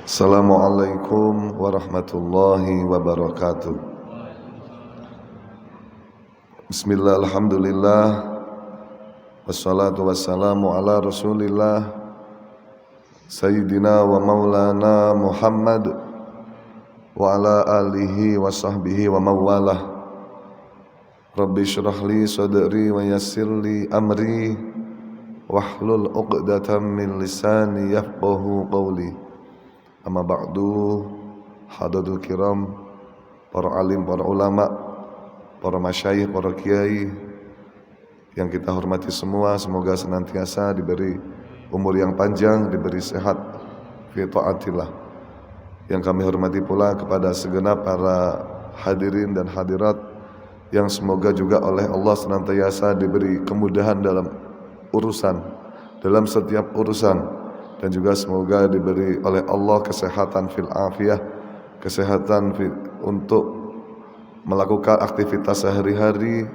Assalamualaikum warahmatullahi wabarakatuh. Bismillah, alhamdulillah, wassalatu wassalamu ala rasulillah Sayyidina wa maulana Muhammad wa ala alihi wa sahbihi wa mawalah. Rabbi syrah li sadri wa yassir li amri wahlul uqdatan min lisani yafqahu qawli. Amma ba'du, hadatul kiram, para alim, para ulama, para masyayikh, para kiai yang kita hormati semua, semoga senantiasa diberi umur yang panjang, diberi sehat fi taatillah. Yang kami hormati pula kepada segenap para hadirin dan hadirat yang semoga juga oleh Allah senantiasa diberi kemudahan dalam urusan, dalam setiap urusan, dan juga semoga diberi oleh Allah kesehatan fil afiyah, kesehatan untuk melakukan aktivitas sehari-hari,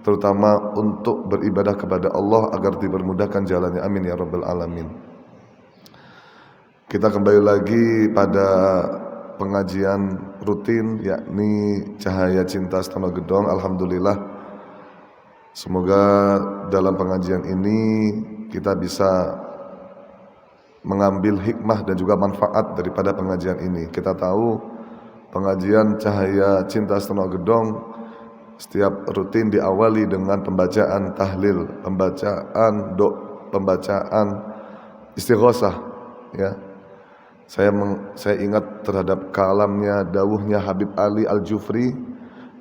terutama untuk beribadah kepada Allah agar dipermudahkan jalannya. Amin ya rabbal alamin. Kita kembali lagi pada pengajian rutin, yakni Cahaya Cinta Setama Gedong. Alhamdulillah, semoga dalam pengajian ini kita bisa mengambil hikmah dan juga manfaat daripada pengajian ini. Kita tahu pengajian Cahaya Cinta Setama Gedong setiap rutin diawali dengan pembacaan tahlil, pembacaan istighosah, ya. Saya ingat terhadap kalamnya, dawuhnya Habib Ali Al-Jufri.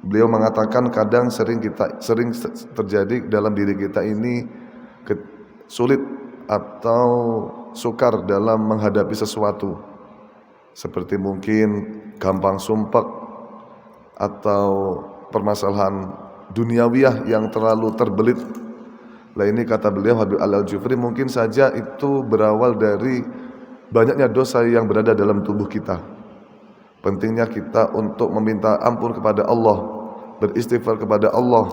Beliau mengatakan kadang sering terjadi dalam diri kita ini sulit atau sukar dalam menghadapi sesuatu, seperti mungkin gampang sumpek atau permasalahan duniawiyah yang terlalu terbelit. Lah ini kata beliau Habib Ali Al-Jufri, mungkin saja itu berawal dari banyaknya dosa yang berada dalam tubuh kita. Pentingnya kita untuk meminta ampun kepada Allah, beristighfar kepada Allah,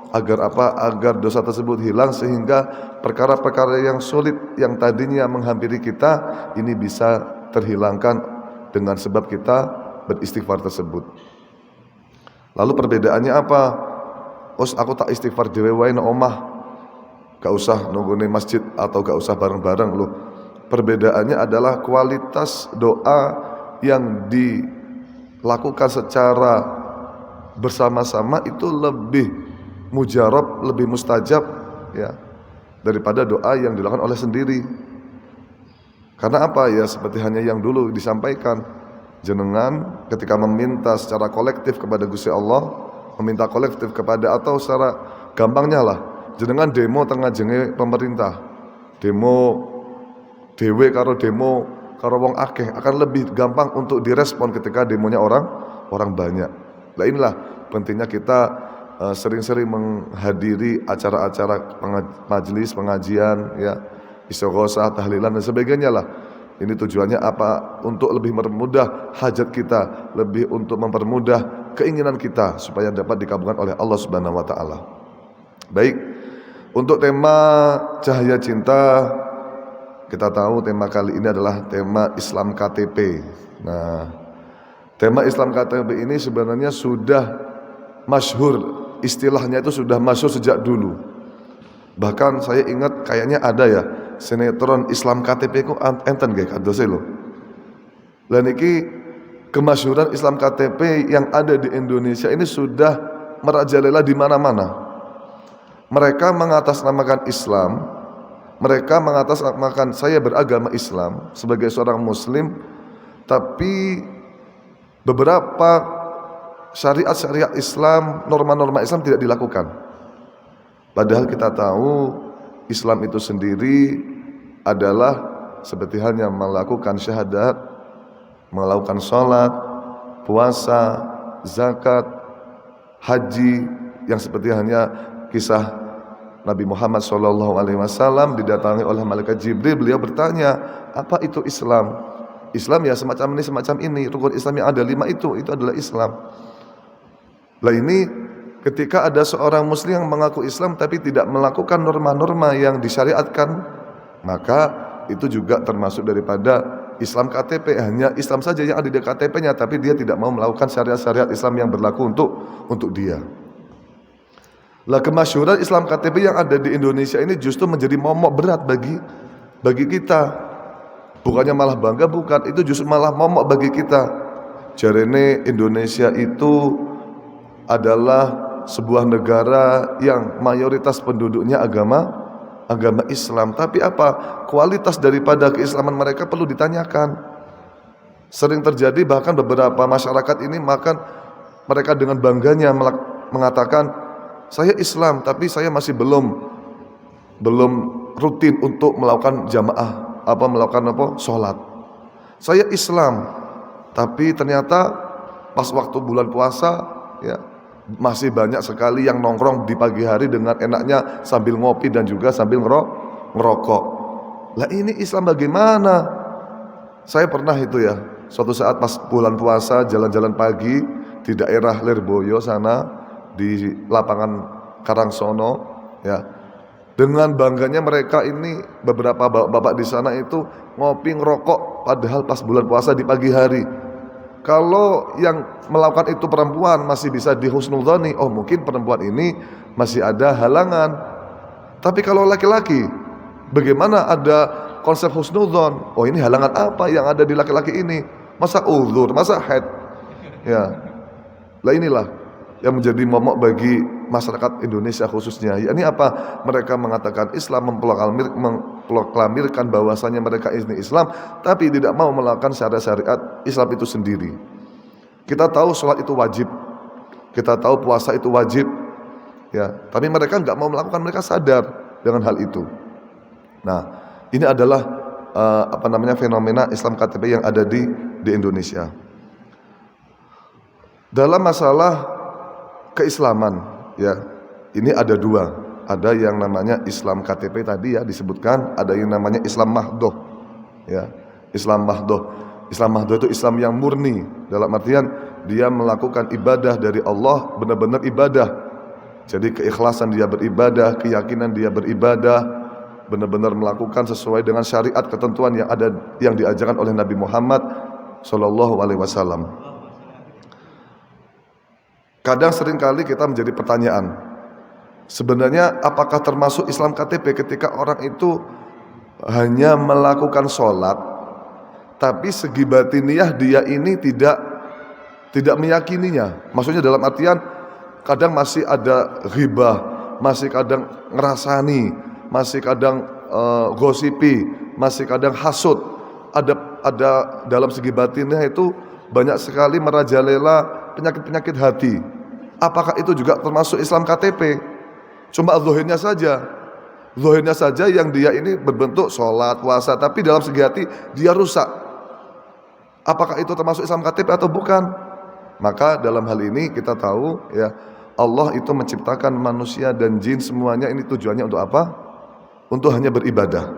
agar apa? Agar dosa tersebut hilang, sehingga perkara-perkara yang sulit yang tadinya menghampiri kita ini bisa terhilangkan dengan sebab kita beristighfar tersebut. Lalu perbedaannya apa? Aku tak istighfar dhewe wae nang omah, gak usah nunggune masjid atau gak usah bareng-bareng loh. Perbedaannya adalah kualitas doa yang dilakukan secara bersama-sama itu lebih mujarab, lebih mustajab, ya, daripada doa yang dilakukan oleh sendiri. Karena apa? Ya seperti hanya yang dulu disampaikan, jenengan ketika meminta secara kolektif kepada Gusti Allah, meminta kolektif kepada, atau secara gampangnya lah, jenengan demo tengah jenge pemerintah, demo dewe karo demo karo wong akeh, akan lebih gampang untuk direspon ketika demonya orang banyak. Nah inilah pentingnya kita sering-sering menghadiri acara-acara majelis pengajian, ya, istighosah, tahlilan dan sebagainya lah. Ini tujuannya apa? Untuk lebih mempermudah hajat kita, lebih untuk mempermudah keinginan kita supaya dapat dikabulkan oleh Allah Subhanahu wa taala. Baik, untuk tema Cahaya Cinta, kita tahu tema kali ini adalah tema Islam KTP. Nah, tema Islam KTP ini sebenarnya sudah masyhur, istilahnya itu sudah masyhur sejak dulu. Bahkan saya ingat kayaknya ada ya sinetron Islam KTP ku enten nggih kadose lho. Lah niki kemasyhuran Islam KTP yang ada di Indonesia ini sudah merajalela di mana-mana. Mereka mengatasnamakan Islam, mereka mengatasnamakan saya beragama Islam sebagai seorang muslim, tapi beberapa syariat-syariat Islam, norma-norma Islam tidak dilakukan. Padahal kita tahu Islam itu sendiri adalah seperti halnya melakukan syahadat, melakukan sholat, puasa, zakat, haji, yang seperti halnya kisah Nabi Muhammad SAW didatangi oleh malaikat Jibril. Beliau bertanya, apa itu Islam? Islam ya semacam ini. Rukun Islam yang ada 5 itu adalah Islam. Lah ini ketika ada seorang muslim yang mengaku Islam tapi tidak melakukan norma-norma yang disyariatkan, maka itu juga termasuk daripada Islam KTP, hanya Islam saja yang ada di KTP-nya, tapi dia tidak mau melakukan syariat-syariat Islam yang berlaku untuk dia. Lah kemasyhuran Islam KTP yang ada di Indonesia ini justru menjadi momok berat bagi kita. Bukannya malah bangga, bukan, itu justru malah momok bagi kita. Jarene Indonesia itu adalah sebuah negara yang mayoritas penduduknya agama Islam. Tapi apa? Kualitas daripada keislaman mereka perlu ditanyakan. Sering terjadi bahkan beberapa masyarakat ini mereka dengan bangganya mengatakan, saya Islam tapi saya masih belum rutin untuk melakukan jamaah, melakukan sholat. Saya Islam tapi ternyata pas waktu bulan puasa ya masih banyak sekali yang nongkrong di pagi hari dengan enaknya sambil ngopi dan juga sambil ngerokok. Lah ini Islam bagaimana? Saya pernah itu ya, suatu saat pas bulan puasa jalan-jalan pagi di daerah Lirboyo sana, di lapangan Karangsono ya. Dengan bangganya mereka ini, beberapa bapak-bapak di sana itu ngopi ngerokok padahal pas bulan puasa di pagi hari. Kalau yang melakukan itu perempuan masih bisa dihusnudzoni, oh mungkin perempuan ini masih ada halangan. Tapi kalau laki-laki, bagaimana ada konsep husnudzon? Oh ini halangan apa yang ada di laki-laki ini? Masa uzur, masa haid? Ya, lah inilah yang menjadi momok bagi masyarakat Indonesia khususnya. Ini apa? Mereka mengatakan Islam, memproklamirkan bahwasanya mereka ini Islam, tapi tidak mau melakukan syariat Islam itu sendiri. Kita tahu sholat itu wajib, kita tahu puasa itu wajib, ya. Tapi mereka nggak mau melakukan, mereka sadar dengan hal itu. Nah, ini adalah fenomena Islam KTP yang ada di Indonesia. Dalam masalah keislaman, ya, ini ada dua. Ada yang namanya Islam KTP tadi ya disebutkan, ada yang namanya Islam mahdoh, ya. Islam mahdoh itu Islam yang murni, dalam artian dia melakukan ibadah dari Allah, benar-benar ibadah. Jadi keikhlasan dia beribadah, keyakinan dia beribadah, benar-benar melakukan sesuai dengan syariat ketentuan yang diajarkan oleh Nabi Muhammad SAW. Kadang seringkali kita menjadi pertanyaan, sebenarnya apakah termasuk Islam KTP ketika orang itu hanya melakukan sholat, tapi segi batiniyah dia ini tidak meyakininya. Maksudnya dalam artian kadang masih ada ghibah, masih kadang ngerasani, masih kadang gosipi, masih kadang hasud. Ada dalam segi batinnya itu banyak sekali merajalela penyakit-penyakit hati. Apakah itu juga termasuk Islam KTP? Cuma zahirnya saja yang dia ini berbentuk sholat, puasa, tapi dalam segi hati dia rusak. Apakah itu termasuk Islam KTP atau bukan? Maka dalam hal ini kita tahu ya, Allah itu menciptakan manusia dan jin semuanya ini tujuannya untuk apa? Untuk hanya beribadah.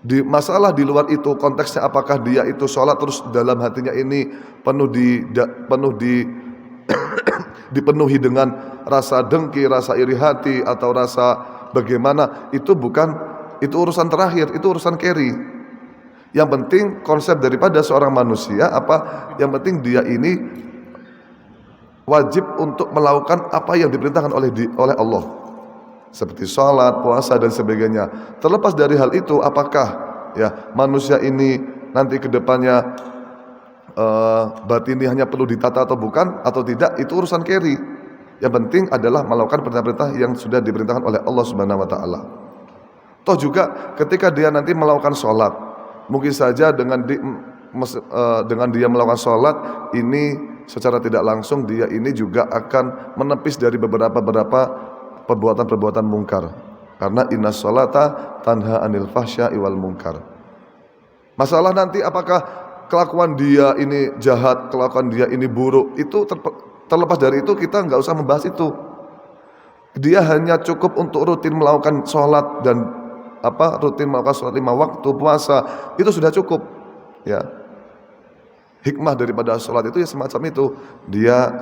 Masalah di luar itu konteksnya, apakah dia itu sholat terus dalam hatinya ini dipenuhi dengan rasa dengki, rasa iri hati atau rasa bagaimana, itu urusan terakhir, itu urusan carry. Yang penting konsep daripada seorang manusia apa? Yang penting dia ini wajib untuk melakukan apa yang diperintahkan oleh Allah, seperti sholat, puasa dan sebagainya. Terlepas dari hal itu, apakah ya manusia ini nanti kedepannya batin ini hanya perlu ditata atau bukan atau tidak, itu urusan carry. Yang penting adalah melakukan perintah-perintah yang sudah diperintahkan oleh Allah Subhanahu wa taala. Toh juga ketika dia nanti melakukan sholat, mungkin saja dengan dia melakukan sholat ini secara tidak langsung dia ini juga akan menepis dari beberapa perbuatan-perbuatan mungkar. Karena inna sholata tanha anil fahsya'i wal munkar. Masalah nanti apakah kelakuan dia ini jahat, kelakuan dia ini buruk, itu terlepas dari itu kita nggak usah membahas itu. Dia hanya cukup untuk rutin melakukan sholat dan rutin melakukan sholat 5 waktu, puasa, itu sudah cukup. Ya, hikmah daripada sholat itu ya semacam itu. Dia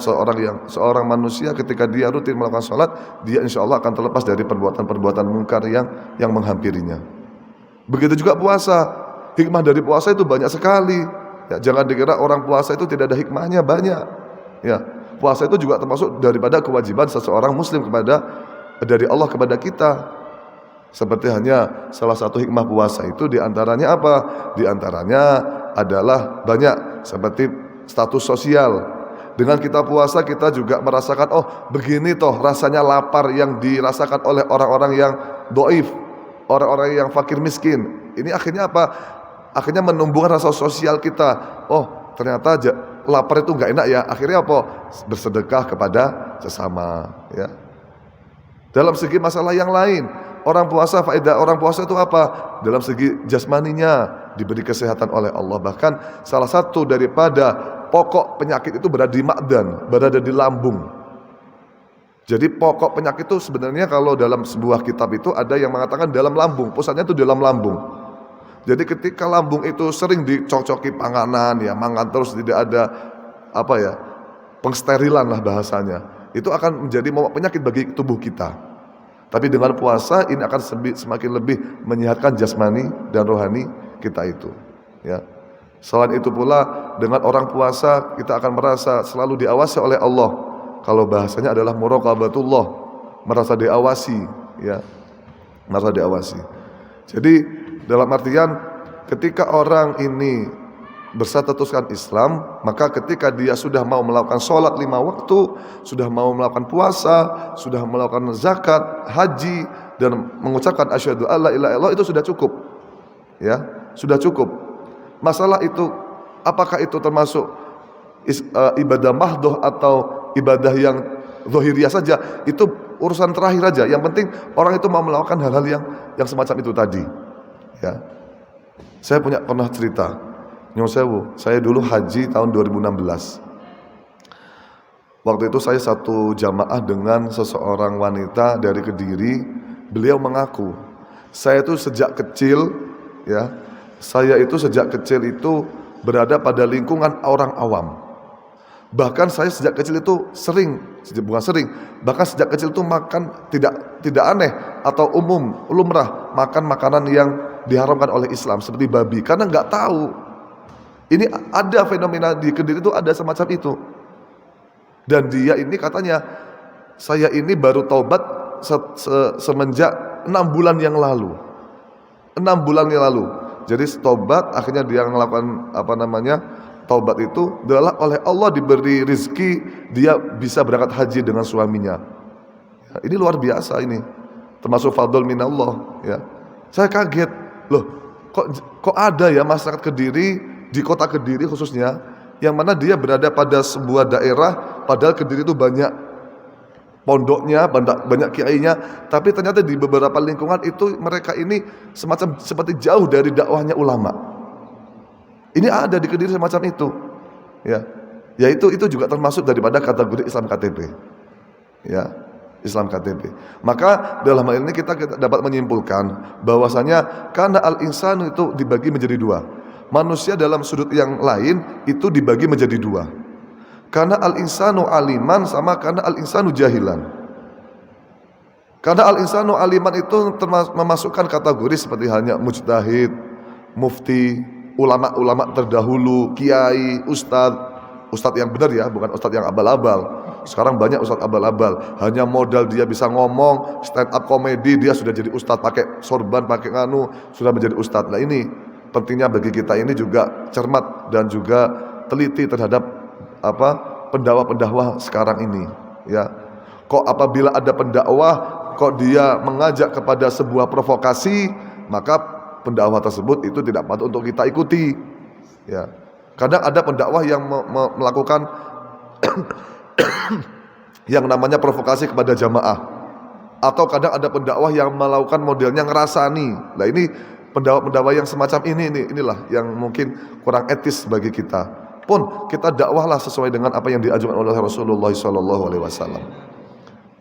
seorang manusia ketika dia rutin melakukan sholat, dia insya Allah akan terlepas dari perbuatan-perbuatan mungkar yang menghampirinya. Begitu juga puasa. hikmah dari puasa itu banyak sekali. Ya, jangan dikira orang puasa itu tidak ada hikmahnya, banyak. Ya, puasa itu juga termasuk daripada kewajiban seseorang muslim dari Allah kepada kita. Seperti hanya salah satu hikmah puasa itu diantaranya apa? Diantaranya adalah banyak, seperti status sosial. Dengan kita puasa kita juga merasakan, oh begini toh rasanya lapar yang dirasakan oleh orang-orang yang doif, orang-orang yang fakir miskin. Ini akhirnya apa? Akhirnya menumbuhkan rasa sosial kita. Oh ternyata lapar itu nggak enak ya. Akhirnya apa? Bersedekah kepada sesama. Ya. Dalam segi masalah yang lain, orang puasa, faedah orang puasa itu apa? Dalam segi jasmaninya diberi kesehatan oleh Allah. Bahkan salah satu daripada pokok penyakit itu berada di ma'dan, berada di lambung. Jadi pokok penyakit itu sebenarnya kalau dalam sebuah kitab itu ada yang mengatakan dalam lambung, pusatnya itu dalam lambung. Jadi ketika lambung itu sering dicocoki panganan, ya mangan terus tidak ada pengsterilan lah bahasanya, itu akan menjadi penyakit bagi tubuh kita. Tapi dengan puasa ini akan semakin lebih menyehatkan jasmani dan rohani kita itu. Ya. Selain itu pula dengan orang puasa kita akan merasa selalu diawasi oleh Allah. Kalau bahasanya adalah muraqabatullah, merasa diawasi, ya, merasa diawasi. Jadi dalam artian ketika orang ini berstatuskan Islam, maka ketika dia sudah mau melakukan sholat 5 waktu, sudah mau melakukan puasa, sudah melakukan zakat, haji, dan mengucapkan asyhadu alla ilaha illallah, itu sudah cukup. Ya, sudah cukup. Masalah itu apakah itu termasuk ibadah mahdoh atau ibadah yang zahiriyah saja, itu urusan terakhir aja. Yang penting orang itu mau melakukan hal-hal yang semacam itu tadi. Ya. Saya pernah cerita, Nyun Sewu, saya dulu haji tahun 2016. Waktu itu saya satu jamaah dengan seseorang wanita dari Kediri. Beliau mengaku, saya itu sejak kecil, ya, berada pada lingkungan orang awam. Bahkan saya sejak kecil itu bahkan sejak kecil itu makan tidak aneh atau lumrah makan makanan yang diharamkan oleh Islam seperti babi, karena nggak tahu. Ini ada fenomena di Kediri itu ada semacam itu. Dan dia ini katanya, saya ini baru taubat semenjak 6 bulan yang lalu. 6 bulan yang lalu. Jadi taubat, akhirnya dia melakukan taubat itu adalah oleh Allah diberi rizki, dia bisa berangkat haji dengan suaminya. Ya, ini luar biasa ini, termasuk fadl minallah. Ya, saya kaget, loh, kok ada ya masyarakat Kediri, di kota Kediri khususnya, yang mana dia berada pada sebuah daerah, padahal Kediri itu banyak pondoknya, banyak kiainya, tapi ternyata di beberapa lingkungan itu mereka ini seperti jauh dari dakwahnya ulama. Ini ada di Kediri semacam itu, ya. Yaitu itu juga termasuk daripada kategori Islam KTP, ya, Islam KTP. Maka dalam hal ini kita dapat menyimpulkan bahwasanya karena al-insan itu dibagi menjadi 2. Manusia dalam sudut yang lain itu dibagi menjadi 2. Karena al-insanu aliman sama karena al-insanu jahilan. Karena al-insanu aliman itu memasukkan kategori seperti halnya mujtahid, mufti, ulama-ulama terdahulu, kiai, ustadz yang benar ya, bukan ustadz yang abal-abal. Sekarang banyak ustadz abal-abal, hanya modal dia bisa ngomong, stand up komedi, dia sudah jadi ustadz, pakai sorban, pakai sudah menjadi ustadz. Nah ini pentingnya bagi kita ini juga cermat dan juga teliti terhadap pendakwah-pendakwah sekarang ini, ya. Kok apabila ada pendakwah kok dia mengajak kepada sebuah provokasi, maka pendakwah tersebut itu tidak patut untuk kita ikuti, ya. Kadang ada pendakwah yang melakukan yang namanya provokasi kepada jamaah, atau kadang ada pendakwah yang melakukan modelnya ngerasani. Nah ini pendakwah yang semacam inilah yang mungkin kurang etis bagi kita. Pun kita dakwahlah sesuai dengan apa yang diajarkan oleh Rasulullah SAW.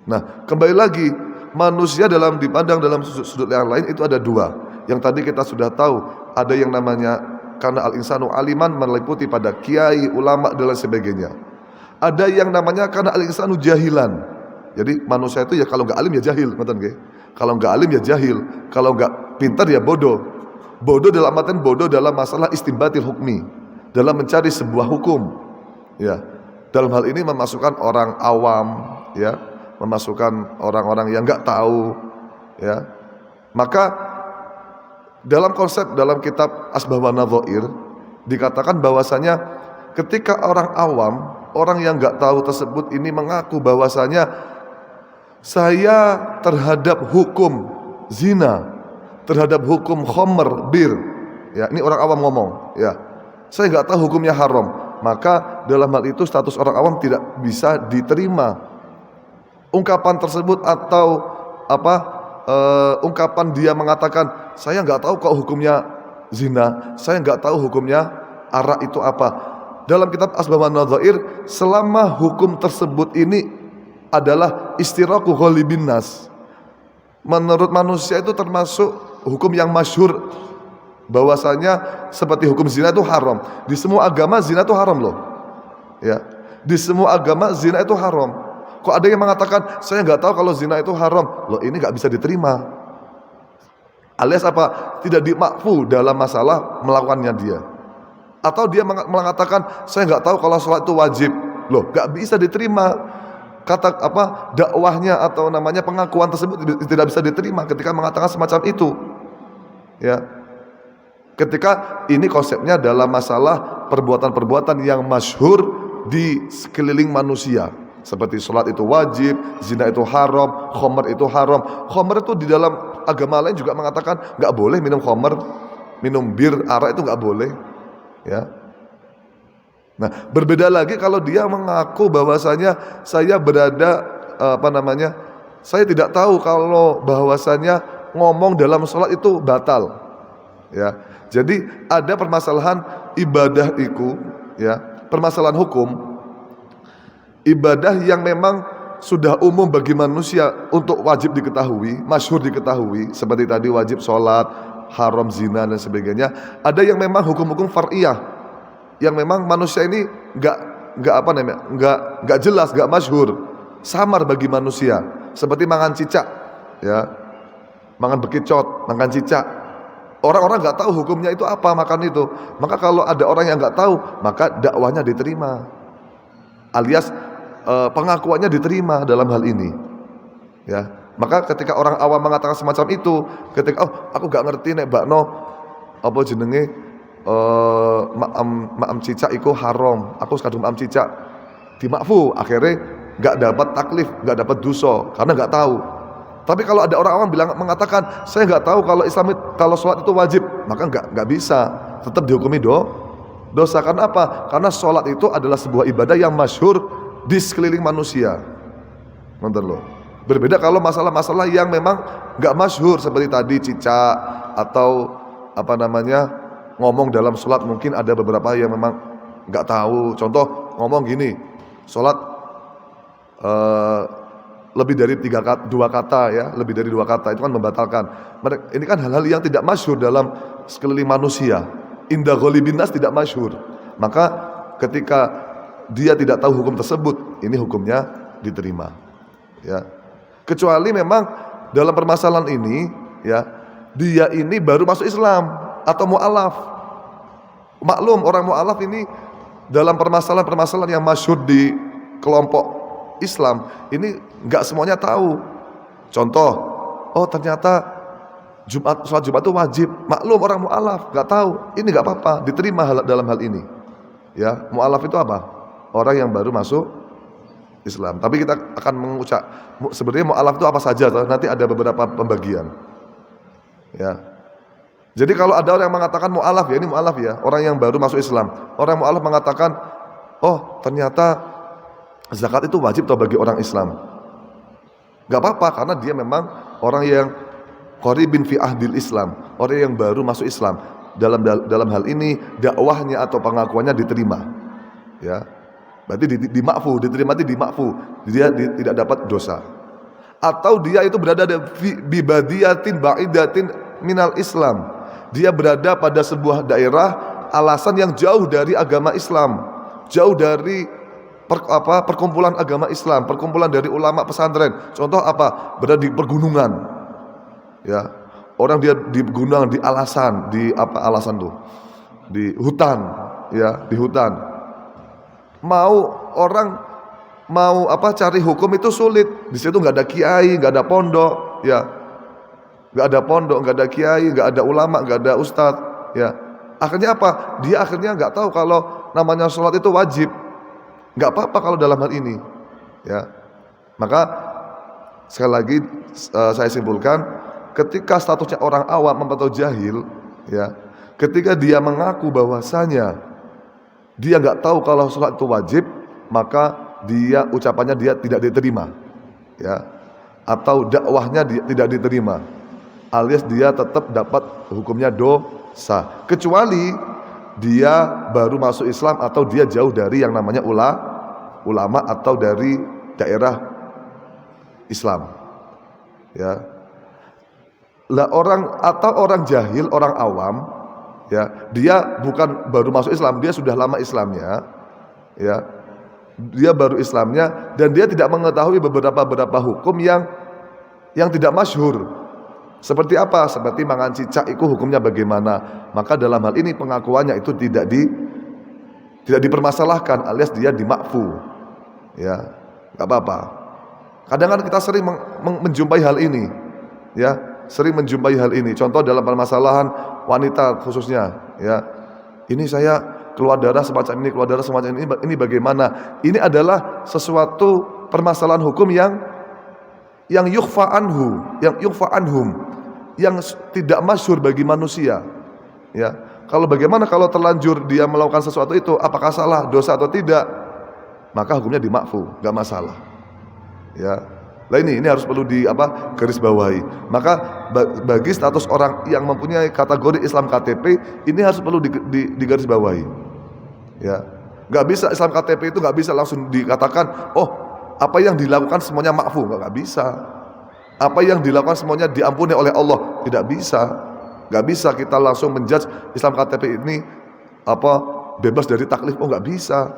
Nah kembali lagi, manusia dipandang dalam sudut yang lain itu ada 2. Yang tadi kita sudah tahu, ada yang namanya karena al-insanu aliman meliputi pada kiai, ulama dan lain sebagainya. Ada yang namanya karena al-insanu jahilan. Jadi manusia itu ya kalau nggak alim ya jahil, Kalau nggak alim ya jahil, kalau nggak pintar ya bodoh. Bodoh dalam artian bodoh dalam masalah istimbatil hukmi, dalam mencari sebuah hukum. Ya, dalam hal ini memasukkan orang awam, ya, memasukkan orang-orang yang nggak tahu, ya. Maka dalam konsep dalam kitab Asbah wa Nadhair dikatakan bahwasanya ketika orang awam, orang yang nggak tahu tersebut ini mengaku bahwasanya saya terhadap hukum zina, terhadap hukum khamr, bir, ya, ini orang awam ngomong, ya, saya nggak tahu hukumnya haram, maka dalam hal itu status orang awam tidak bisa diterima. Ungkapan tersebut atau ungkapan dia mengatakan saya nggak tahu kok hukumnya zina, saya nggak tahu hukumnya arak itu apa. Dalam kitab Asbah wa Nadhair, selama hukum tersebut ini adalah istiraku ghalibin nas, menurut manusia itu termasuk hukum yang masyhur bahwasanya seperti hukum zina itu haram. Di semua agama zina itu haram loh. Ya. Di semua agama zina itu haram. Kok ada yang mengatakan saya nggak tahu kalau zina itu haram? Loh, ini nggak bisa diterima. Alias apa? Tidak dimakfu dalam masalah melakukannya dia. Atau dia mengatakan saya nggak tahu kalau sholat itu wajib. Loh, nggak bisa diterima. Kata dakwahnya atau namanya pengakuan tersebut tidak bisa diterima ketika mengatakan semacam itu, ya. Ketika ini konsepnya dalam masalah perbuatan-perbuatan yang masyhur di sekeliling manusia, seperti sholat itu wajib, zina itu haram, khamr itu haram. Khamr itu di dalam agama lain juga mengatakan nggak boleh minum khamr, minum bir, arak itu nggak boleh, ya. Nah, berbeda lagi kalau dia mengaku bahwasanya saya berada saya tidak tahu kalau bahwasanya ngomong dalam sholat itu batal, ya. Jadi ada permasalahan ibadah itu, ya, permasalahan hukum ibadah yang memang sudah umum bagi manusia untuk wajib diketahui, masyhur diketahui, seperti tadi wajib sholat, haram zina dan sebagainya. Ada yang memang hukum-hukum far'iyah yang memang manusia ini nggak jelas, nggak masyhur, samar bagi manusia, seperti mangan cicak, ya, mangan bekicot, makan cicak. Orang-orang nggak tahu hukumnya itu apa makan itu. Maka kalau ada orang yang nggak tahu, maka dakwahnya diterima, alias pengakuannya diterima dalam hal ini, ya. Maka ketika orang awam mengatakan semacam itu, ketika aku nggak ngerti nek bakno apa jenenge maam cicak itu haram, aku sekadung maam cicak, dimakfu, akhirnya nggak dapat taklif, nggak dapat dosa karena nggak tahu. Tapi kalau ada orang awam mengatakan saya nggak tahu kalau kalau sholat itu wajib, maka nggak bisa, tetap dihukumi dosa. Karena apa? Karena sholat itu adalah sebuah ibadah yang masyhur di sekeliling manusia. Nonton loh. Berbeda kalau masalah-masalah yang memang nggak masyhur seperti tadi cicak atau ngomong dalam sholat, mungkin ada beberapa yang memang nggak tahu. Contoh ngomong gini, sholat lebih dari dua kata, ya, lebih dari dua kata itu kan membatalkan. Ini kan hal-hal yang tidak masyhur dalam sekeliling manusia. Inda ghalibin nas tidak masyhur. Maka ketika dia tidak tahu hukum tersebut, ini hukumnya diterima, ya. Kecuali memang dalam permasalahan ini, ya, dia ini baru masuk Islam atau mu'alaf. Maklum orang mu'alaf ini dalam permasalahan-permasalahan yang masyhur di kelompok Islam ini nggak semuanya tahu. Contoh, ternyata sholat Jumat itu wajib. Maklum orang mu'alaf nggak tahu, ini nggak apa-apa, diterima dalam hal ini, ya. Mu'alaf itu apa? Orang yang baru masuk Islam. Tapi kita akan mengucap sebenarnya mu'alaf itu apa saja, nanti ada beberapa pembagian, ya. Jadi kalau ada orang yang mengatakan mu'alaf, ya ini mu'alaf, ya, orang yang baru masuk Islam. Orang mu'alaf mengatakan, ternyata zakat itu wajib bagi orang Islam. Gak apa-apa, karena dia memang orang yang qaribin fi ahdil Islam, orang yang baru masuk Islam. Dalam hal ini dakwahnya atau pengakuannya diterima, ya. Berarti dimakfu, diterima, dimakfu, dia tidak dapat dosa. Atau dia itu berada di badiyatin ba'idatin minal Islam. Dia berada pada sebuah daerah alasan yang jauh dari agama Islam, jauh dari perkumpulan agama Islam, perkumpulan dari ulama pesantren. Contoh apa? Berada di pergunungan, ya. orang dia di gunung, di alasan, di apa alasan tuh, di hutan, ya di hutan. Mau cari hukum itu sulit. Di situ nggak ada kiai, nggak ada pondok, ya nggak ada pondok, nggak ada kiai, nggak ada ulama, nggak ada ustadz, ya. Akhirnya apa? Dia akhirnya nggak tahu kalau namanya sholat itu wajib. Nggak apa-apa kalau dalam hal ini, ya. Maka sekali lagi saya simpulkan, ketika statusnya orang awam atau jahil, ya, ketika dia mengaku bahwasanya dia nggak tahu kalau sholat itu wajib, maka ucapannya dia tidak diterima, ya, atau dakwahnya tidak diterima, alias dia tetap dapat hukumnya dosa, kecuali dia baru masuk Islam atau dia jauh dari yang namanya ulama atau dari daerah Islam, ya. Lah orang jahil, orang awam, ya, dia bukan baru masuk Islam, dia sudah lama Islamnya, ya. Dia baru Islamnya dan dia tidak mengetahui beberapa hukum yang tidak masyhur. Seperti apa? Seperti mangan cicak itu hukumnya bagaimana? Maka dalam hal ini pengakuannya itu tidak dipermasalahkan, alias dia dimakfu. Ya, enggak apa-apa. Kadang-kadang kita sering menjumpai hal ini. Ya, sering menjumpai hal ini. Contoh dalam permasalahan wanita khususnya, ya. Ini saya keluar darah semacam ini bagaimana? Ini adalah sesuatu permasalahan hukum yang yukhfa anhum, yang tidak masyhur bagi manusia, ya. Kalau bagaimana kalau terlanjur dia melakukan sesuatu itu, apakah salah, dosa atau tidak? Maka hukumnya dimakfu, enggak masalah, ya. Lah ini harus perlu garis bawahi. Maka bagi status orang yang mempunyai kategori Islam KTP ini harus perlu digaris bawahi. Ya, nggak bisa Islam KTP itu nggak bisa langsung dikatakan, oh apa yang dilakukan semuanya makfu, nggak bisa. Apa yang dilakukan semuanya diampuni oleh Allah, tidak bisa. Nggak bisa kita langsung menjudge Islam KTP ini bebas dari taklif, oh nggak bisa.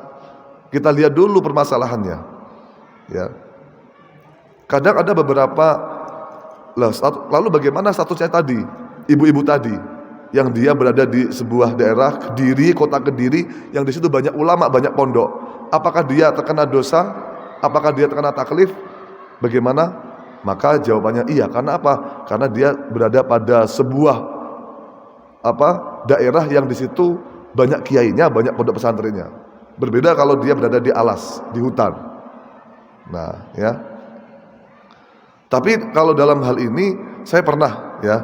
Kita lihat dulu permasalahannya, ya. Kadang ada beberapa lalu bagaimana statusnya tadi, ibu-ibu tadi yang dia berada di sebuah daerah Kediri, kota Kediri, yang di situ banyak ulama, banyak pondok. Apakah dia terkena dosa? Apakah dia terkena taklif? Bagaimana? Maka jawabannya iya. Karena apa? Karena dia berada pada sebuah daerah yang di situ banyak kiainya, banyak pondok pesantrennya. Berbeda kalau dia berada di alas, di hutan. Nah, ya. Tapi kalau dalam hal ini saya pernah, ya.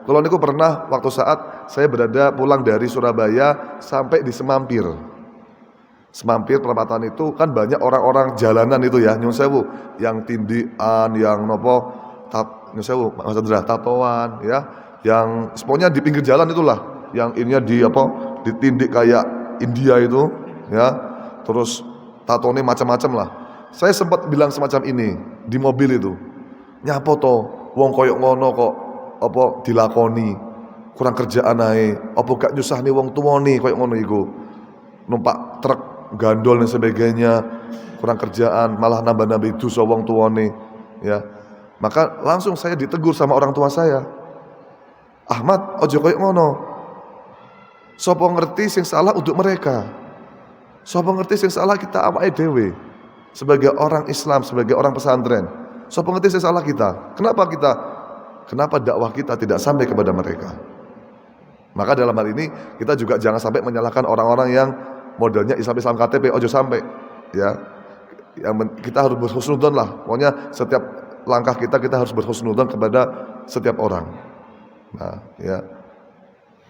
Kalau niku pernah waktu saat saya berada pulang dari Surabaya sampai di Semampir. Semampir perempatan itu kan banyak orang-orang jalanan itu ya, nyun sewu, yang tindikan, yang nopo nyun sewu, maksudnya tatoan, ya, yang pokoknya di pinggir jalan itulah, yang ininya ditindik kayak India itu, ya, terus tatonya macam-macam lah. Saya sempat bilang semacam ini di mobil itu, nyapo to, wong koyok ngono kok dilakoni, kurang kerjaan ae, apa gak nyusahne wong tuwane koyok ngono iku, numpak truk gandol dan sebagainya, kurang kerjaan, malah nambah-nambah dosa wong tuwane, ya. Maka langsung saya ditegur sama orang tua saya, Ahmad, ojo koyok ngono. Sopo ngerti sing salah untuk mereka, sopo ngerti sing salah kita awake dhewe sebagai orang Islam, sebagai orang pesantren. Sopo ngerti sing salah kita. Kenapa dakwah kita tidak sampai kepada mereka? Maka dalam hal ini kita juga jangan sampai menyalahkan orang-orang yang modelnya Islam KTP, ojo sampai, ya. Kita harus berhusnudzon lah. Pokoknya setiap langkah kita harus berhusnudzon kepada setiap orang. Nah, ya.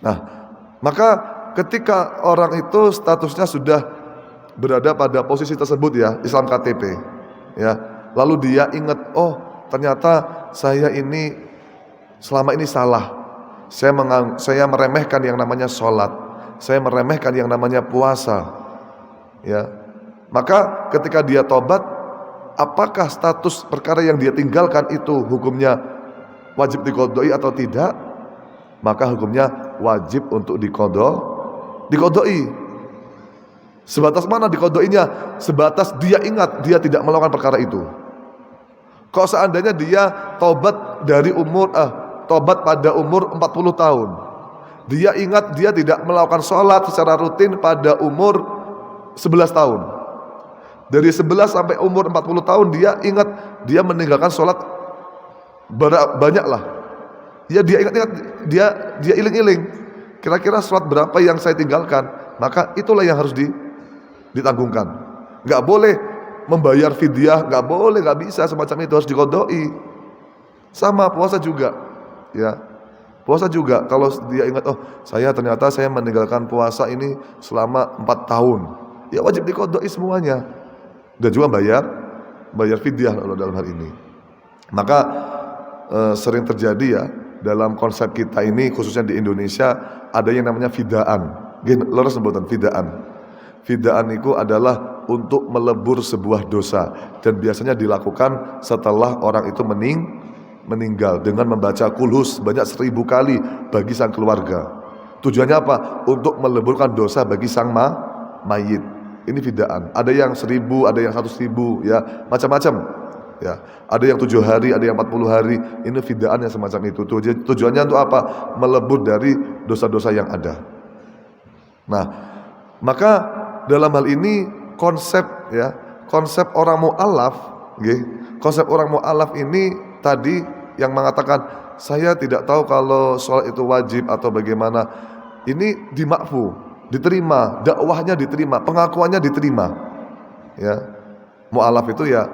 Nah, maka ketika orang itu statusnya sudah berada pada posisi tersebut, ya, Islam KTP, ya. Lalu dia ingat, oh ternyata saya ini selama ini salah. Saya meremehkan yang namanya sholat, saya meremehkan yang namanya puasa, ya. Maka ketika dia tobat, apakah status perkara yang dia tinggalkan itu hukumnya wajib diqodoi atau tidak? Maka hukumnya wajib untuk diqodoi. Sebatas mana diqodoinya? Sebatas dia ingat dia tidak melakukan perkara itu. Kalau seandainya dia tobat dari umur bertobat pada umur 40 tahun. Dia ingat dia tidak melakukan sholat secara rutin pada umur 11 tahun. Dari 11 sampai umur 40 tahun dia ingat dia meninggalkan sholat banyak lah. Ya dia ingat-ingat, dia iling-iling. Kira-kira sholat berapa yang saya tinggalkan? Maka itulah yang harus ditanggungkan. Nggak boleh membayar fidyah, nggak boleh, nggak bisa semacam itu, harus diqodoi. Sama puasa juga, ya. Puasa juga, kalau dia ingat, oh ternyata saya meninggalkan puasa ini selama 4 tahun, ya wajib diqodoi semuanya. Dan juga bayar fidyah kalau dalam hal ini. Maka sering terjadi ya dalam konsep kita ini, khususnya di Indonesia, ada yang namanya fidaan. Loro sebutan fidaan. Fidaan itu adalah untuk melebur sebuah dosa, dan biasanya dilakukan setelah orang itu meninggal dengan membaca kulhus banyak 1000 kali bagi sang keluarga. Tujuannya apa? Untuk meleburkan dosa bagi sang mayit. Ini fidaan. Ada yang 1000, ada yang 100.000, ya macam-macam. Ya, ada yang 7 hari, ada yang 40 hari. Ini fidaan yang semacam itu. Tujuannya untuk apa? Melebur dari dosa-dosa yang ada. Nah, maka dalam hal ini konsep orang mu'alaf, konsep orang mu'alaf ini tadi yang mengatakan saya tidak tahu kalau sholat itu wajib atau bagaimana, ini dimakfu, diterima, dakwahnya diterima, pengakuannya diterima. Ya, mu'alaf itu ya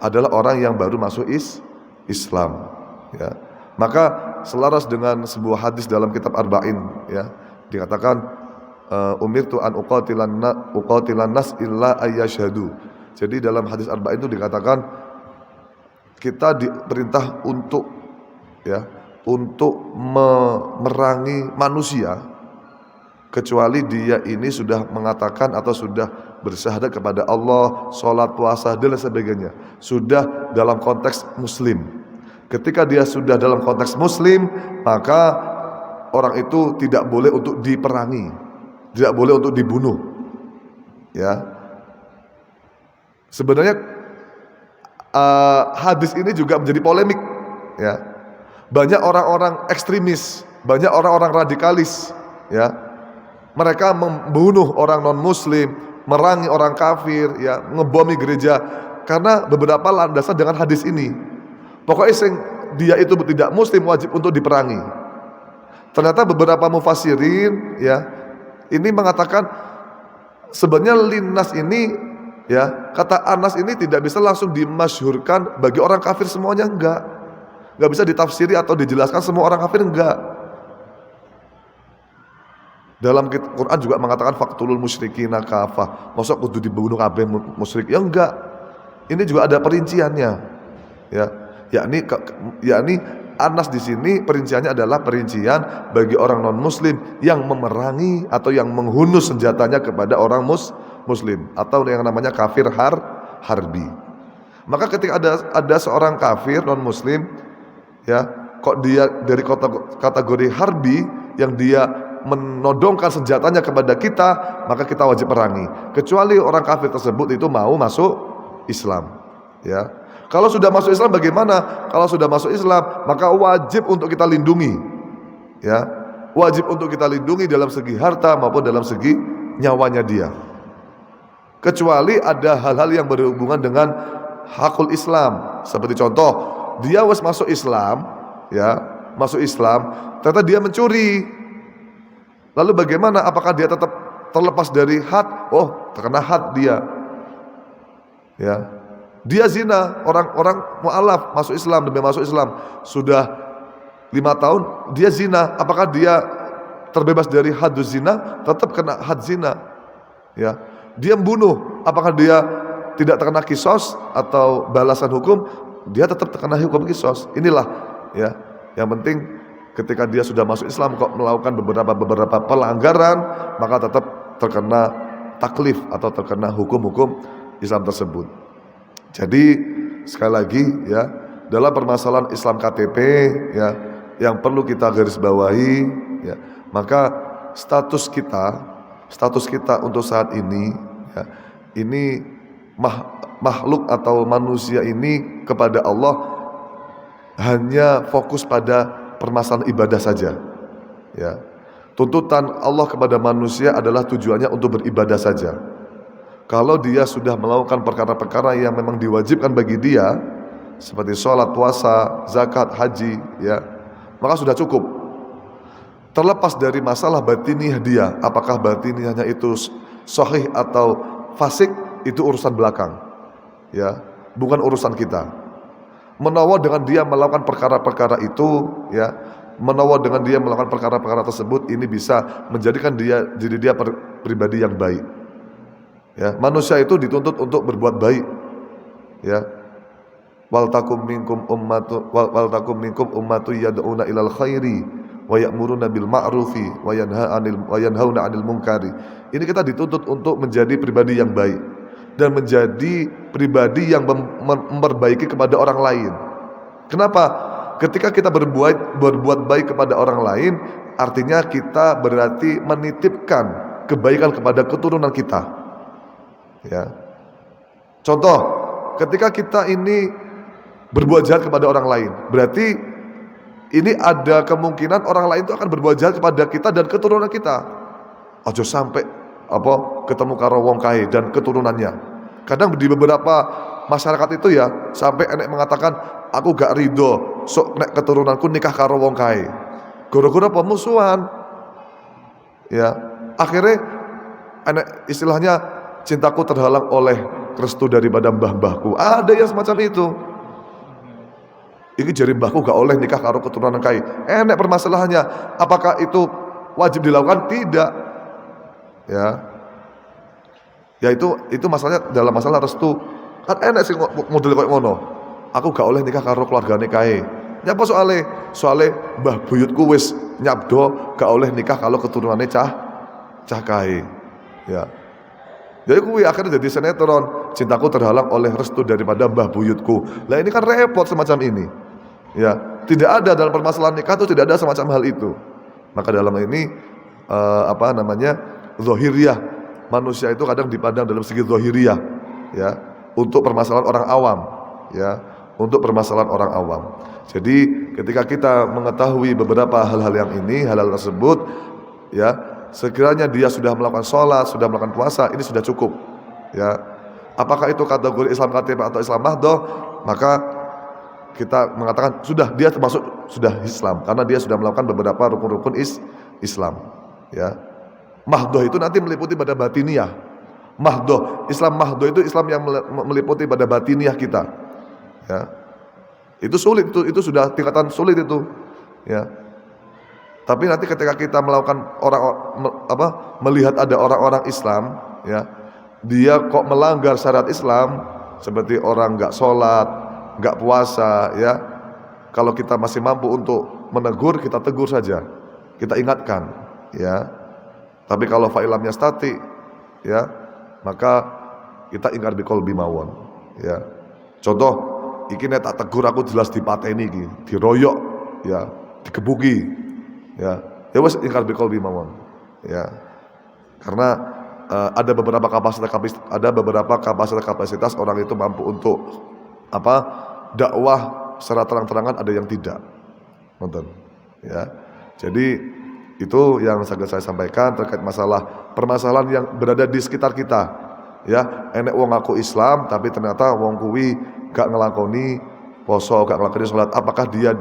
adalah orang yang baru masuk Islam. Ya, maka selaras dengan sebuah hadis dalam kitab Arba'in, ya, dikatakan umirtu an uqatilan nas illa ayyashhadu. Jadi dalam hadis Arba'in itu dikatakan kita diperintah untuk memerangi manusia kecuali dia ini sudah mengatakan atau sudah bersyahadat kepada Allah, sholat, puasa dan sebagainya, sudah dalam konteks muslim. Ketika dia sudah dalam konteks muslim, maka orang itu tidak boleh untuk diperangi, tidak boleh untuk dibunuh. Ya, sebenarnya hadis ini juga menjadi polemik. Ya, banyak orang-orang ekstremis, banyak orang-orang radikalis. Ya, mereka membunuh orang non-muslim, merangi orang kafir, ya, ngebomi gereja karena beberapa landasan dengan hadis ini. Pokoknya dia itu tidak muslim wajib untuk diperangi. Ternyata beberapa mufassirin, ya, ini mengatakan sebenarnya linnas ini, ya, kata Anas ini tidak bisa langsung dimasyhurkan bagi orang kafir semuanya, enggak bisa ditafsiri atau dijelaskan semua orang kafir, enggak. Dalam Quran juga mengatakan faqtulul musyrikina kafah. Masa kudu dibunuh kabeh musyrik? Ya enggak. Ini juga ada perinciannya. Ya, yakni Anas di sini perinciannya adalah perincian bagi orang non muslim yang memerangi atau yang menghunus senjatanya kepada orang muslim atau yang namanya kafir harbi. Maka ketika ada seorang kafir non muslim, ya, kok dia dari kategori harbi yang dia menodongkan senjatanya kepada kita, maka kita wajib perangi. Kecuali orang kafir tersebut itu mau masuk Islam. Ya, kalau sudah masuk Islam bagaimana? Kalau sudah masuk Islam, maka wajib untuk kita lindungi. Ya, wajib untuk kita lindungi dalam segi harta maupun dalam segi nyawanya dia. Kecuali ada hal-hal yang berhubungan dengan hakul Islam. Seperti contoh, dia wes masuk Islam, ya, masuk Islam, ternyata dia mencuri. Lalu bagaimana? Apakah dia tetap terlepas dari had? Oh, terkena had dia. Ya, dia zina, orang mu'alaf masuk Islam, demi masuk Islam sudah 5 tahun dia zina. Apakah dia terbebas dari haduz zina? Tetap kena had zina. Ya, dia membunuh. Apakah dia tidak terkena kisos atau balasan hukum? Dia tetap terkena hukum kisos. Inilah, ya, yang penting. Ketika dia sudah masuk Islam kok melakukan beberapa pelanggaran, maka tetap terkena taklif atau terkena hukum-hukum Islam tersebut. Jadi sekali lagi, ya, dalam permasalahan Islam KTP, ya, yang perlu kita garis bawahi, ya, maka status kita untuk saat ini, ya, ini makhluk atau manusia ini kepada Allah hanya fokus pada permasalahan ibadah saja. Ya. Tuntutan Allah kepada manusia adalah tujuannya untuk beribadah saja. Kalau dia sudah melakukan perkara-perkara yang memang diwajibkan bagi dia, seperti sholat, puasa, zakat, haji, ya, maka sudah cukup. Terlepas dari masalah batiniah dia, apakah batiniahnya itu sahih atau fasik, itu urusan belakang, ya, bukan urusan kita. Menawa dengan dia melakukan perkara-perkara itu, ya, menawa dengan dia melakukan perkara-perkara tersebut, ini bisa menjadikan diri dia pribadi yang baik. Ya, manusia itu dituntut untuk berbuat baik. Ya, wal takum minkum ummatu yad'una ilal khairi wa ya'muruna bil ma'rufi wa yanhauna 'anil munkari. Ini kita dituntut untuk menjadi pribadi yang baik dan menjadi pribadi yang memperbaiki kepada orang lain. Kenapa? Ketika kita berbuat baik kepada orang lain, artinya kita berarti menitipkan kebaikan kepada keturunan kita. Ya. Contoh, ketika kita ini berbuat jahat kepada orang lain, berarti ini ada kemungkinan orang lain itu akan berbuat jahat kepada kita dan keturunan kita. Ojo sampai ketemu karo wong kae dan keturunannya. Kadang di beberapa masyarakat itu ya sampai enek mengatakan aku gak ridho sok nek keturunanku nikah karo wong kae. Gara-gara pemusuhan. Ya, akhirnya enek istilahnya cintaku terhalang oleh restu daripada mbah-mbahku. Ada yang semacam itu. Ini jari mbahku gak oleh nikah karo keturunan kae. Enek permasalahannya. Apakah itu wajib dilakukan? Tidak. Ya. Ya itu masalahnya dalam masalah restu. Kan enek sih model koyo ngono. Aku gak oleh nikah karo keluargane kae. Nyapa soale mbah buyutku wis nyabdo gak oleh nikah kalau keturunannya cah kae. Ya. Jadi kuwi akhirnya jadi sinetron, cintaku terhalang oleh restu daripada mbah buyutku. Lah ini kan repot semacam ini. Ya, tidak ada dalam permasalahan nikah itu tidak ada semacam hal itu. Maka dalam ini zahiriyah, manusia itu kadang dipandang dalam segi zahiriyah, ya, untuk permasalahan orang awam, ya, untuk permasalahan orang awam. Jadi ketika kita mengetahui beberapa hal-hal yang ini, hal-hal tersebut, ya, sekiranya dia sudah melakukan sholat, sudah melakukan puasa, ini sudah cukup, ya. Apakah itu kategori Islam KTP atau Islam mahdoh? Maka kita mengatakan dia termasuk sudah Islam karena dia sudah melakukan beberapa rukun-rukun Islam, ya. Mahdoh itu nanti meliputi pada batiniah. Islam mahdoh itu Islam yang meliputi pada batiniah kita, ya. Itu sulit, itu sudah tingkatan sulit itu, ya. Tapi nanti ketika kita melakukan melihat ada orang-orang Islam, ya, dia kok melanggar syariat Islam seperti orang nggak sholat, nggak puasa, ya. Kalau kita masih mampu untuk menegur, kita tegur saja, kita ingatkan, ya. Tapi kalau fa'ilamnya stati, ya, maka kita ingkar biqolbi mawon, ya. Contoh, iki nek tak tegur aku jelas dipateni iki, diroyok, ya, digebuki, ya. Ya wis ingkar biqolbi mawon, ya. Karena ada beberapa kapasitas orang itu mampu untuk dakwah secara terang-terangan, ada yang tidak. Nonton, ya. Jadi itu yang saya sampaikan terkait permasalahan yang berada di sekitar kita. Ya, enek wong ngaku Islam tapi ternyata wong kuwi gak ngelakoni poso, gak ngelakoni sholat. Apakah dia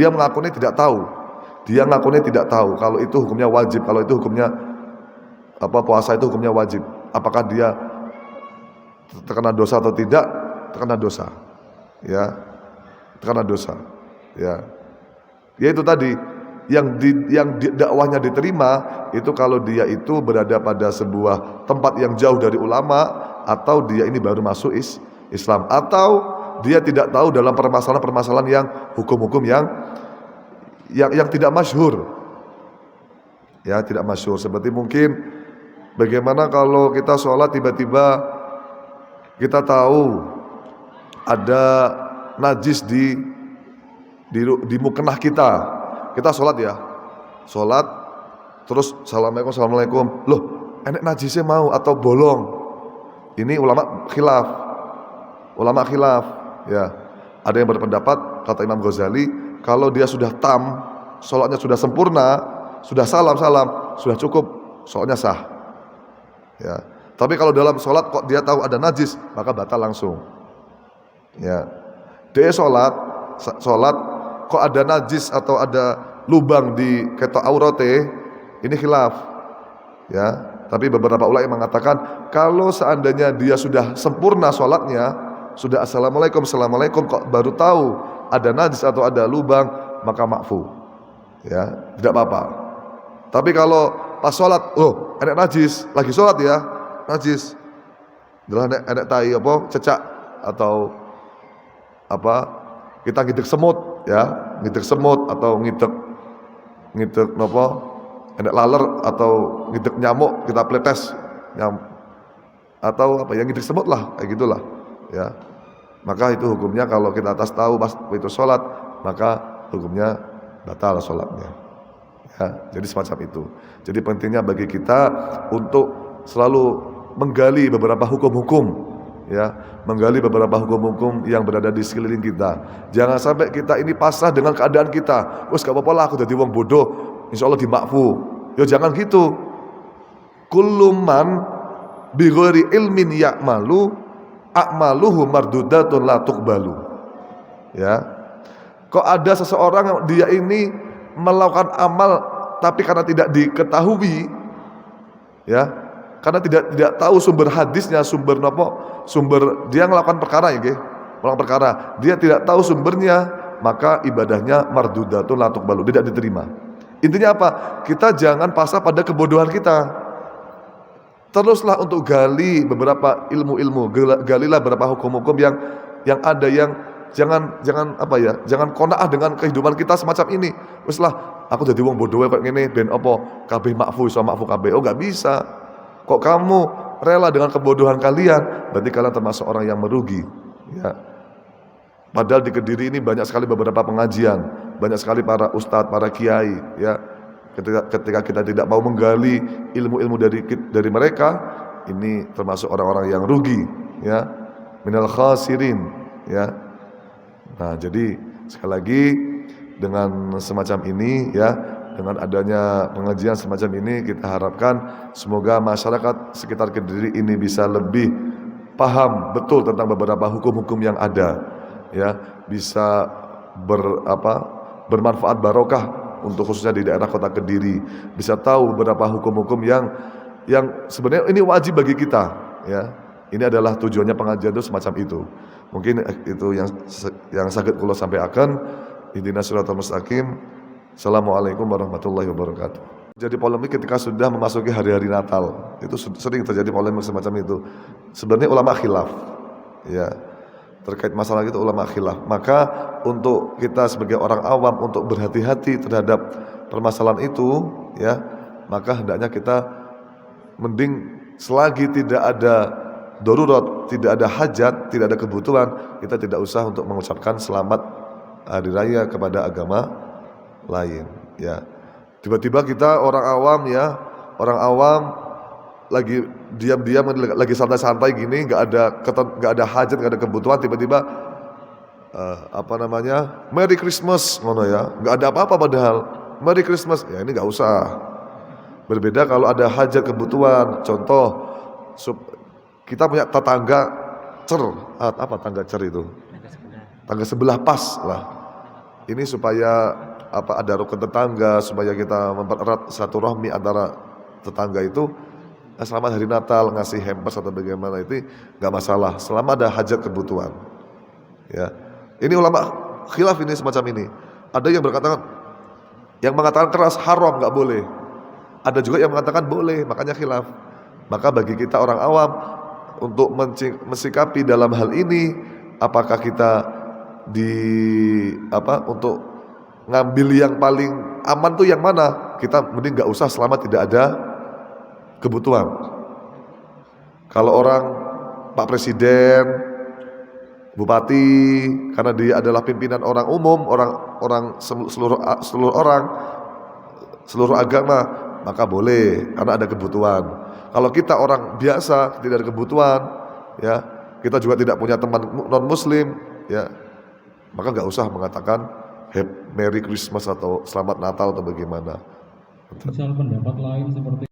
mengakuni tidak tahu. Dia ngakuni tidak tahu kalau itu hukumnya wajib, kalau itu hukumnya puasa itu hukumnya wajib. Apakah dia terkena dosa atau tidak? Terkena dosa. Ya. Terkena dosa. Ya. Ya itu tadi yang dakwahnya diterima itu kalau dia itu berada pada sebuah tempat yang jauh dari ulama, atau dia ini baru masuk Islam, atau dia tidak tahu dalam permasalahan yang hukum-hukum yang tidak masyhur, ya, tidak masyhur. Seperti mungkin bagaimana kalau kita sholat tiba-tiba kita tahu ada najis di mukena kita sholat, ya, sholat terus assalamualaikum, loh enek najisnya mau atau bolong. Ini ulama khilaf, ya. Ada yang berpendapat kata Imam Ghazali kalau dia sudah sholatnya sudah sempurna, sudah salam, sudah cukup, sholatnya sah. Ya. Tapi kalau dalam sholat kok dia tahu ada najis, maka batal langsung. Ya. Dia sholat kok ada najis atau ada lubang di ketok aurate, ini khilaf. Ya. Tapi beberapa ulama yang mengatakan kalau seandainya dia sudah sempurna sholatnya, sudah assalamualaikum kok baru tahu ada najis atau ada lubang, maka makfu. Ya, tidak apa-apa. Tapi kalau pas sholat, enak najis, lagi sholat ya, najis. Adalah enak tai apa cecak atau apa kita ngidik semut ya, ngidik semut atau ngidik nopo enak laler atau ngidik nyamuk kita pletes atau apa yang ngidik semut lah kayak gitulah ya, maka itu hukumnya kalau kita atas tahu pas itu sholat maka hukumnya batal sholatnya ya. Jadi semacam itu. Jadi pentingnya bagi kita untuk selalu menggali beberapa hukum-hukum ya, menggali beberapa hukum-hukum yang berada di sekeliling kita. Jangan sampai kita ini pasrah dengan keadaan kita. Wes gak apa-apa lah aku jadi wong bodoh, insya Allah dimakfu. Ya jangan gitu. Kullu man bi ghairi ilmin ya'malu a'maluhu mardudatun la tuqbalu. Ya. Kok ada seseorang yang dia ini melakukan amal tapi karena tidak diketahui ya, karena tidak tahu sumber hadisnya, sumber dia melakukan perkara ya, melakukan perkara, dia tidak tahu sumbernya, maka ibadahnya mardudatun la tuqbalu, tidak diterima. Intinya apa? Kita jangan pasrah pada kebodohan kita. Teruslah untuk gali beberapa ilmu-ilmu, galilah beberapa hukum-hukum yang ada, yang jangan apa ya, jangan qanaah dengan kehidupan kita semacam ini. Wis lah, aku jadi wong bodoh kayak ngene ben apa kabeh makfu iso makfu kabeh. Oh enggak bisa. Kok kamu rela dengan kebodohan kalian? Berarti kalian termasuk orang yang merugi, ya. Padahal di Kediri ini banyak sekali beberapa pengajian, banyak sekali para ustadz, para kiai, ya. Ketika kita tidak mau menggali ilmu-ilmu dari mereka, ini termasuk orang-orang yang rugi, ya. Minal khasirin, ya. Nah, jadi sekali lagi dengan semacam ini, ya, dengan adanya pengajian semacam ini, kita harapkan semoga masyarakat sekitar Kediri ini bisa lebih paham betul tentang beberapa hukum-hukum yang ada, ya, bisa bermanfaat barokah untuk khususnya di daerah kota Kediri, bisa tahu beberapa hukum-hukum yang sebenarnya ini wajib bagi kita, ya. Ini adalah tujuannya pengajian itu semacam itu. Mungkin itu yang sakit kula sampaikan. Ihdinas siratal mustaqim. Assalamualaikum warahmatullahi wabarakatuh. Jadi polemik ketika sudah memasuki hari-hari Natal, itu sering terjadi polemik semacam itu. Sebenarnya ulama khilaf, ya, terkait masalah itu ulama khilaf. Maka untuk kita sebagai orang awam untuk berhati-hati terhadap permasalahan itu, ya, maka hendaknya kita mending selagi tidak ada darurat, tidak ada hajat, tidak ada kebutuhan, kita tidak usah untuk mengucapkan selamat hari raya kepada agama lain, ya. Tiba-tiba kita orang awam lagi diam-diam, lagi santai-santai gini, nggak ada hajat, nggak ada kebutuhan, tiba-tiba Merry Christmas, ngono ya, nggak ada apa-apa padahal Merry Christmas, ya ini nggak usah. Berbeda kalau ada hajat kebutuhan, contoh kita punya tetangga tangga cer itu, tangga sebelah pas lah. Ini supaya ada rukun tetangga, supaya kita mempererat satu rahmi antara tetangga itu. Selamat hari Natal, ngasih hampers atau bagaimana itu nggak masalah, selama ada hajat kebutuhan. Ya, ini ulama khilaf ini semacam ini. Ada yang mengatakan keras haram, nggak boleh. Ada juga yang mengatakan boleh, makanya khilaf. Maka bagi kita orang awam untuk mensikapi dalam hal ini, apakah kita untuk ngambil yang paling aman tuh yang mana? Kita mending nggak usah selama tidak ada kebutuhan. Kalau orang Pak Presiden, Bupati, karena dia adalah pimpinan orang umum, orang seluruh agama, maka boleh karena ada kebutuhan. Kalau kita orang biasa tidak ada kebutuhan, ya, kita juga tidak punya teman non muslim, ya, maka nggak usah mengatakan Merry Christmas atau Selamat Natal atau bagaimana? Misal pendapat lain seperti